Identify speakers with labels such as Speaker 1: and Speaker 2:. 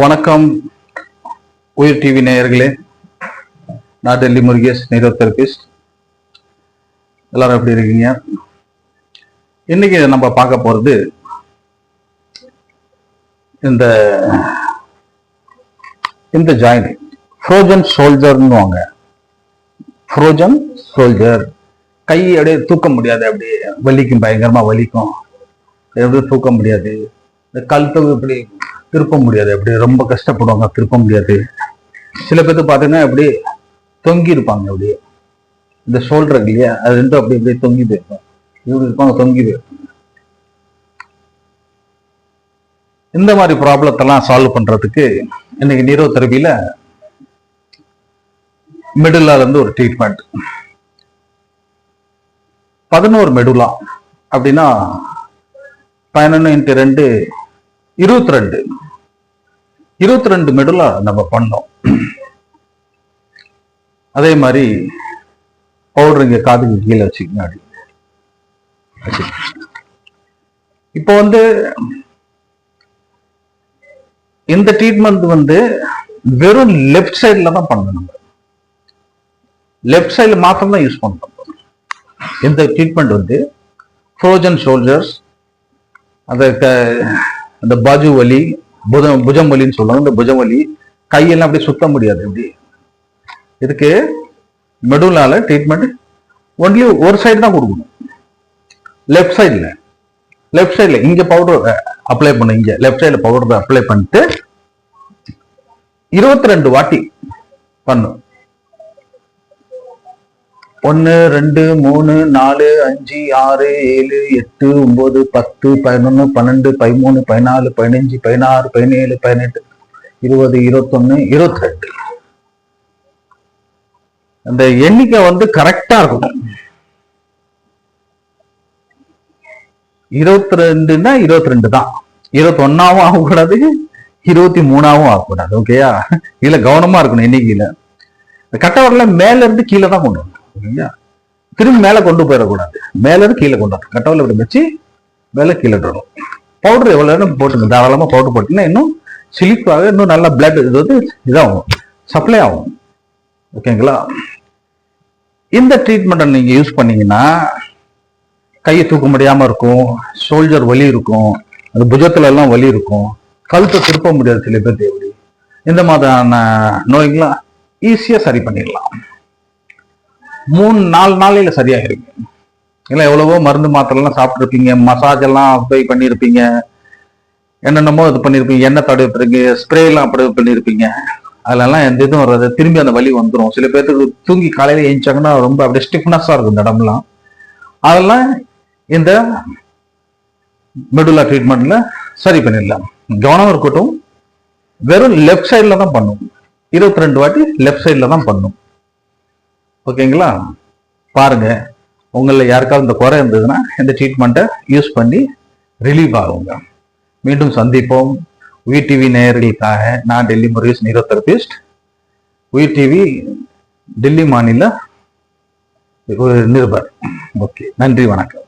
Speaker 1: வணக்கம் உயிர் டிவி நேயர்களே. நான் டெல்லி முருகேஷ், நியூரோதெரபிஸ்ட். எல்லாரும் எப்படி இருக்கீங்க? இன்னைக்கு நம்ம பார்க்க போறது இந்த ஜாயிண்ட் ஃப்ரோஜன் ஷோல்டர்னுவாங்க. ஃப்ரோஜன் ஷோல்டர், கை அப்படியே தூக்க முடியாது, அப்படியே வலிக்கும், பயங்கரமா வலிக்கும், எப்படி தூக்க முடியாது. இந்த கழுத்து இப்படி திருப்ப முடியாது, அப்படி ரொம்ப கஷ்டப்படுவாங்க, திருப்ப முடியாது. சில பேருக்கு பார்த்தீங்கன்னா அப்படி தொங்கி இருப்பாங்க, அப்படியே இந்த ஷோல்டர் இல்லையா, அது ரெண்டும் அப்படி அப்படியே தொங்கி போயிருக்கும், இப்படி இருப்பாங்க, தொங்கி போயிருப்பாங்க. இந்த மாதிரி ப்ராப்ளத்தெல்லாம் சால்வ் பண்றதுக்கு இன்னைக்கு நியூரோதெரபியில மெடுலால இருந்து ஒரு ட்ரீட்மெண்ட். 11 மெடுலா அப்படின்னா 11 x 2 22 மெடுலா நம்ம பண்ணோம். அதே மாதிரி பவுடர் இங்க காதுக்கு கீழே வச்சுக்கோங்க. இப்போ இந்த ட்ரீட்மெண்ட் வெறும் லெஃப்ட் சைட்ல தான் பண்ணணும். லெஃப்ட் சைட்ல மாத்திரம் தான் யூஸ் பண்ணணும். இந்த ட்ரீட்மெண்ட் ஃப்ரோஜன் ஷோல்டர்ஸ், அந்த பாஜு வலி, புஜம் வலின்னு சொல்லுவாங்க. இந்த புஜம் வலி, கையெல்லாம் அப்படி சுத்த முடியாது. அப்படி இதுக்கு மெடுலால ட்ரீட்மெண்ட் ஒன்லி ஒரு சைடு தான் கொடுக்கணும். லெஃப்ட் சைட்ல இங்க பவுடர் அப்ளை பண்ண, இங்க லெஃப்ட் சைட்ல பவுடர் அப்ளை பண்ணிட்டு 22 வாட்டி பண்ணும். 1 2 3 4 5 6 7 8 9 10 11 12 13 14 15 16 17 18 20 21 22. அந்த எண்ணிக்கை கரெக்டா இருக்கணும். 22ன்னா 22 தான், 21ஆவும் ஆகக்கூடாது, 23ஆவும் ஆகக்கூடாது. ஓகேயா? இதுல கவனமா இருக்கணும். எண்ணிக்கையில கட்டவரல மேல இருந்து கீழே தான் கொண்டு வரணும். திரும்பி மேல கொண்டு போயிடக்கூடாது, மேல இருந்து கீழே கொண்டு வரணும். கட்டவரல இப்படி வச்சு மேல கீழே வரணும். பவுடர் எவ்வளவு நேரம் போட்டுங்க, தாராளமா பவுடர் போட்டீங்கன்னா இன்னும் சிலிப்பாக, இன்னும் நல்லா பிளட் இதாகும், சப்ளை ஆகும். ஓகேங்களா? இந்த ட்ரீட்மெண்ட்டை நீங்க யூஸ் பண்ணீங்கன்னா கையை தூக்க முடியாம இருக்கும், ஷோல்டர் வலி இருக்கும், அது புஜத்துல எல்லாம் வலி இருக்கும், கழுத்தை திருப்ப முடியாது சில பேர். எப்படி இந்த மாதிரியான நோய்களாம் ஈஸியா சரி பண்ணிடலாம். 3-4 நாளையில சரியாயிருங்க. இல்லை எவ்வளவோ மருந்து மாத்திரைலாம் சாப்பிட்ருப்பீங்க, மசாஜ் எல்லாம் அப்ளை பண்ணியிருப்பீங்க, என்னென்னமோ இது பண்ணியிருப்பீங்க, எண்ணெய் தடவிருப்பீங்க, ஸ்ப்ரே எல்லாம் அப்ளை பண்ணியிருப்பீங்க. அதெல்லாம் எந்த இதுவும் வராது, திரும்பி அந்த வலி வந்துடும். சில பேருக்கு தூங்கி காலையில எழுந்தாங்கன்னா ரொம்ப அப்படியே ஸ்டிஃப்னஸா இருக்கும் இந்த இடம்லாம். அதெல்லாம் இந்த மெடுலா ட்ரீட்மெண்ட்ல சரி பண்ணிடலாம். கவனம் இருக்கட்டும், வெறும் லெஃப்ட் சைட்ல தான் பண்ணும். 22 வாட்டி லெஃப்ட் சைட்ல தான் பண்ணும். ஓகேங்களா? பாருங்க, உங்களில் யாருக்காவது இந்த குறை இருந்ததுன்னா இந்த ட்ரீட்மெண்ட்டை யூஸ் பண்ணி ரிலீவ் ஆகுங்க. மீண்டும் சந்திப்போம். உயிர் டிவி நேயர்களுக்காக நான் டெல்லி முருகேஷ், நியூரோதெரபிஸ்ட். உயிர் டிவி டெல்லி மாநில ஒரு நிருபர். ஓகே, நன்றி, வணக்கம்.